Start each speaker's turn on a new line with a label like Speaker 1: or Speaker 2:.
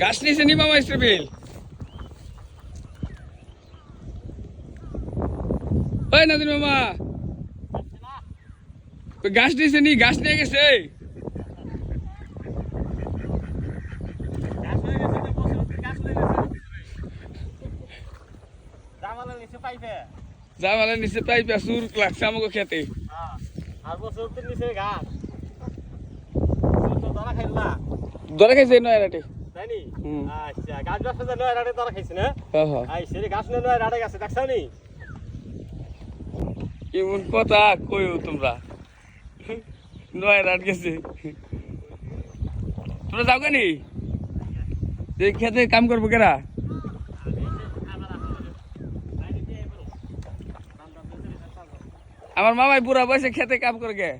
Speaker 1: গাছ নিয়েছে নি মামা স্টেবিল ওই নাদিন মামা গাছ নিয়েছে নি গাছ নিয়ে গেছে জামালের নিচে পাইপে সুর লাগছে আমাকে খেতে ধরে খাইছে নয় রাটে এমন কথা কইও তোমরা নয় রাট গেছে তোমরা যাও কেনি খেতে কাম করবো কেরা আমার মামাই বুড়া বয়সে খেতে কাম করে গে